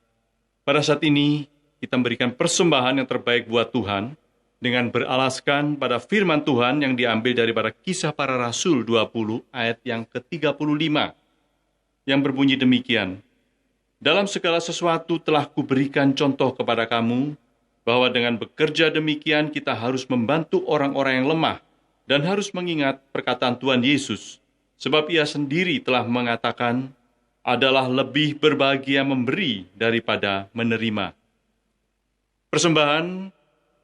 Pada saat ini, kita memberikan persembahan yang terbaik buat Tuhan, dengan beralaskan pada firman Tuhan yang diambil daripada Kisah Para Rasul 20 ayat yang ke-35, yang berbunyi demikian. Dalam segala sesuatu telah kuberikan contoh kepada kamu, bahwa dengan bekerja demikian kita harus membantu orang-orang yang lemah, dan harus mengingat perkataan Tuhan Yesus, sebab Ia sendiri telah mengatakan, adalah lebih berbahagia memberi daripada menerima. Persembahan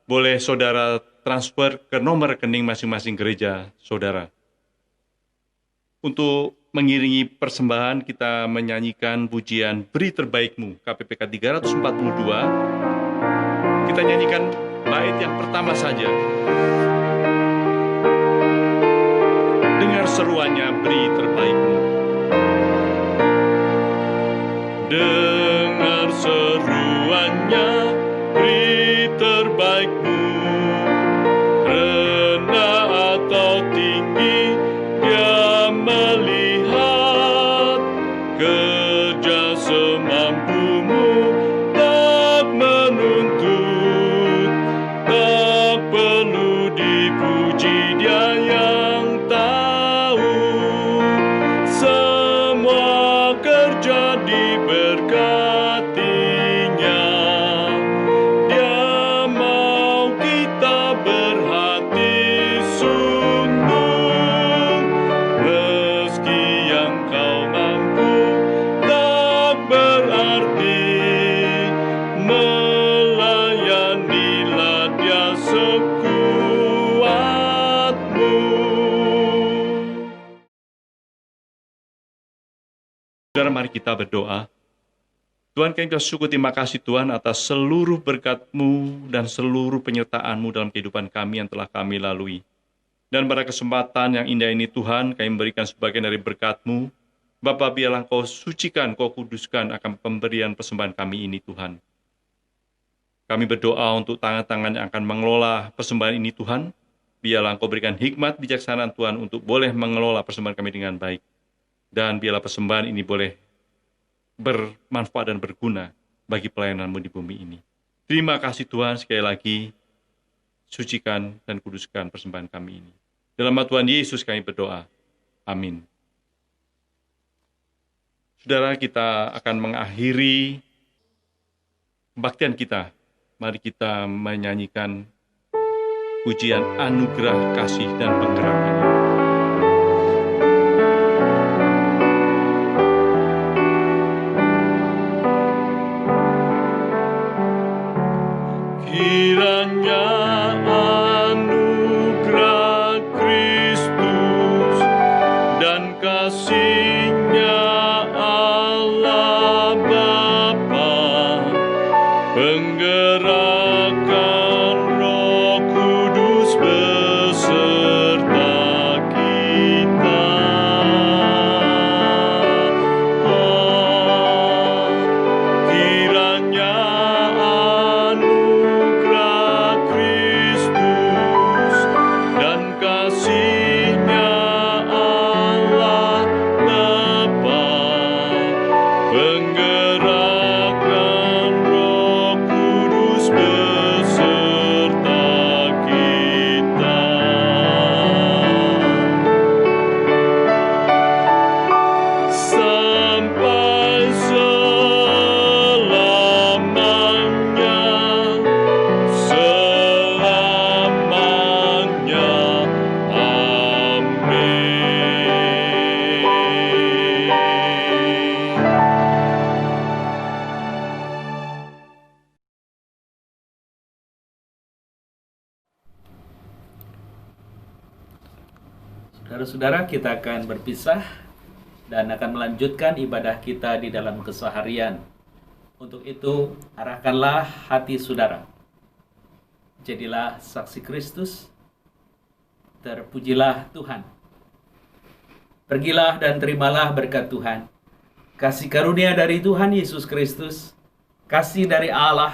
boleh saudara transfer ke nomor rekening masing-masing gereja saudara. Untuk mengiringi persembahan, kita menyanyikan pujian Beri Terbaikmu, KPPK 342. Kita nyanyikan bait yang pertama saja. Dengar seruannya, beri terbaikmu. Dengar seruannya, beri terbaikmu. Rendah atau tinggi, Dia melihat. Kerja semampumu, tak menuntut, tak perlu dipuji, Dia yang tahu. Semua kerja diberkatinya. Dia mau kita berhati sungguh. Meski yang kau mampu tak berarti, melayanilah Dia sekuatmu. Saudara, mari kita berdoa. Tuhan, kami bersyukur, terima kasih Tuhan atas seluruh berkat-Mu dan seluruh penyertaan-Mu dalam kehidupan kami yang telah kami lalui. Dan pada kesempatan yang indah ini Tuhan, kami memberikan sebagian dari berkat-Mu. Bapa, biarlah Engkau sucikan, Engkau kuduskan akan pemberian persembahan kami ini Tuhan. Kami berdoa untuk tangan-tangan yang akan mengelola persembahan ini Tuhan. Biarlah Engkau berikan hikmat bijaksanaan Tuhan untuk boleh mengelola persembahan kami dengan baik. Dan biarlah persembahan ini boleh bermanfaat dan berguna bagi pelayanan-Mu di bumi ini. Terima kasih Tuhan, sekali lagi sucikan dan kuduskan persembahan kami ini. Dalam nama Tuhan Yesus kami berdoa. Amin. Saudara, kita akan mengakhiri kebaktian kita. Mari kita menyanyikan pujian anugerah kasih dan pengharapan. Kiranya anugerah Kristus dan kasih-Nya Allah Bapa, penggerakan Roh Kudus beserta kita. Kiranya anugerah Kristus dan kasih-Nya Allah Bapa, penggerakan Roh Kudus beserta kita. Sampai selamanya, selamanya. Amin. Saudara-saudara, kita akan berpisah dan akan melanjutkan ibadah kita di dalam keseharian. Untuk itu, arahkanlah hati saudara. Jadilah saksi Kristus. Terpujilah Tuhan. Pergilah dan terimalah berkat Tuhan. Kasih karunia dari Tuhan Yesus Kristus, kasih dari Allah,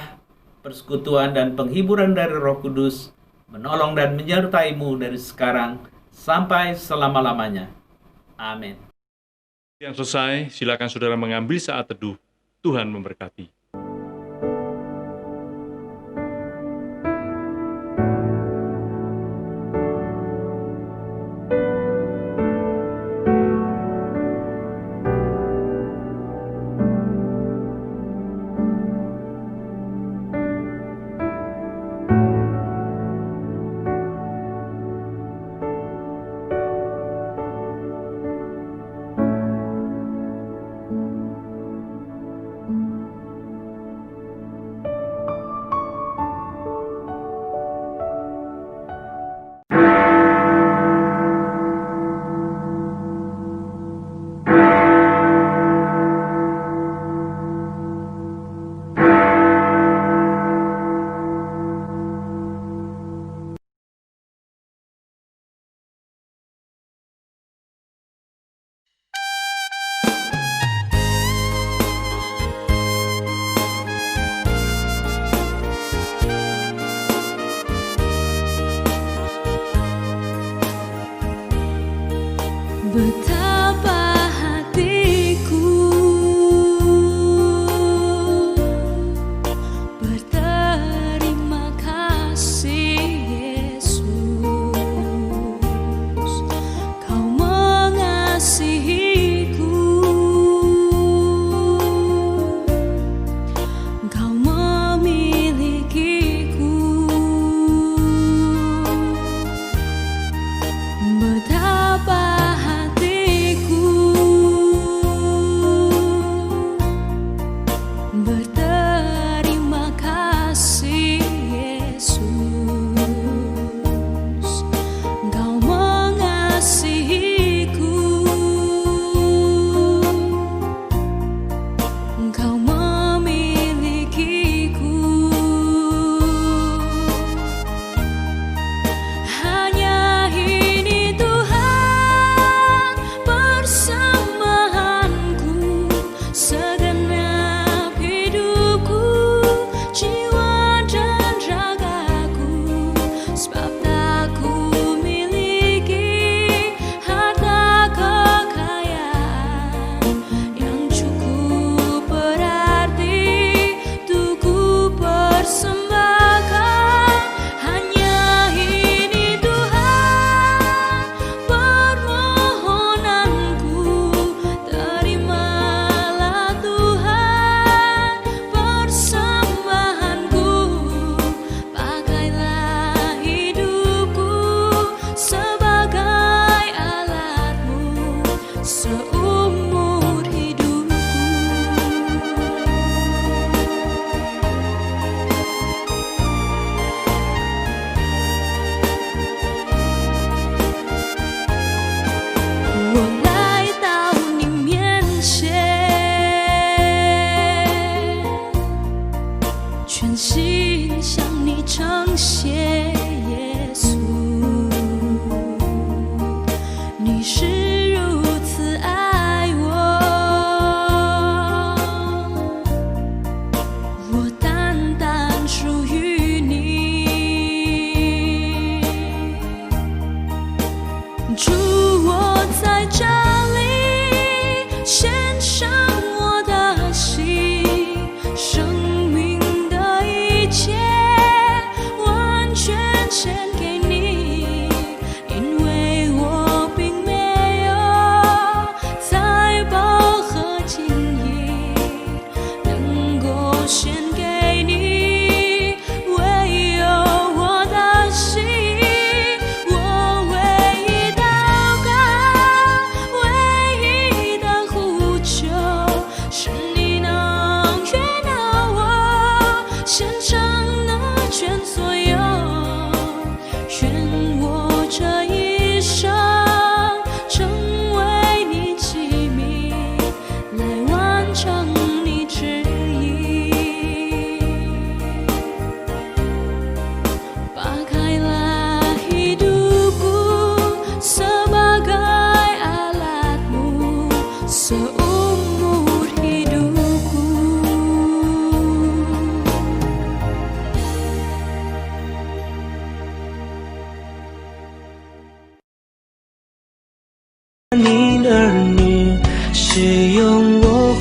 persekutuan dan penghiburan dari Roh Kudus, menolong dan menyertaimu dari sekarang sampai selama-lamanya. Amin. Yang selesai, silakan saudara mengambil saat teduh. Tuhan memberkati.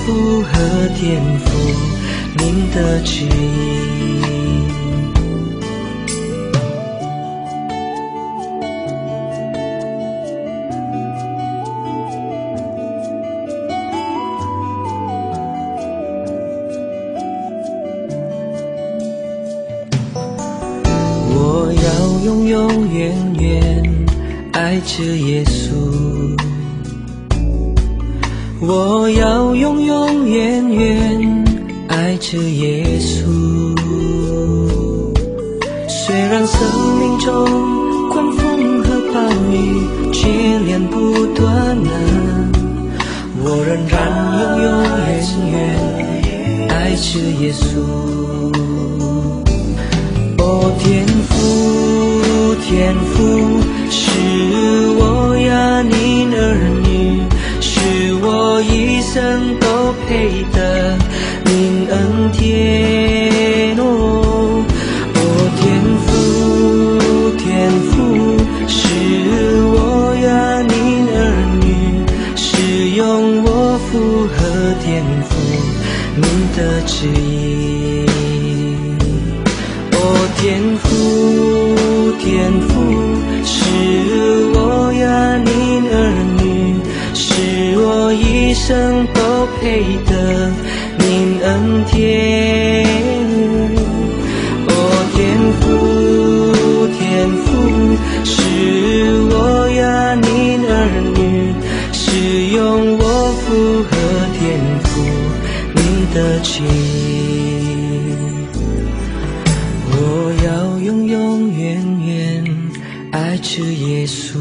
符合天父您的旨意。我要永永远远爱着耶稣，我要永永远远爱着耶稣。虽然生命中狂风和暴雨接连不断我仍然永永远远爱着耶稣。哦，天父，天父，是我呀您儿女，是我一生都配得您恩典哦。哦，天父，天父，是我呀您儿女，是用我符合天父您的旨意。哦，天父，天父，是我呀您儿女，是我一生都配得您恩典。哦，天父，天父，是我呀您儿女，是用我符合天父您的旨意。我要永永远远爱着耶稣，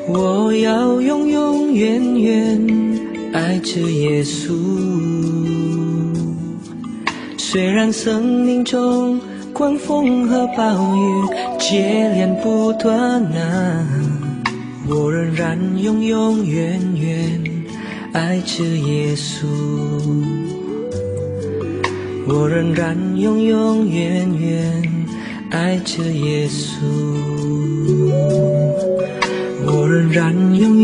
我要永永远远爱着耶稣。虽然生命中狂风和暴雨接连不断我仍然永永远远爱着耶稣。我仍然永永远远爱着耶稣，我仍然永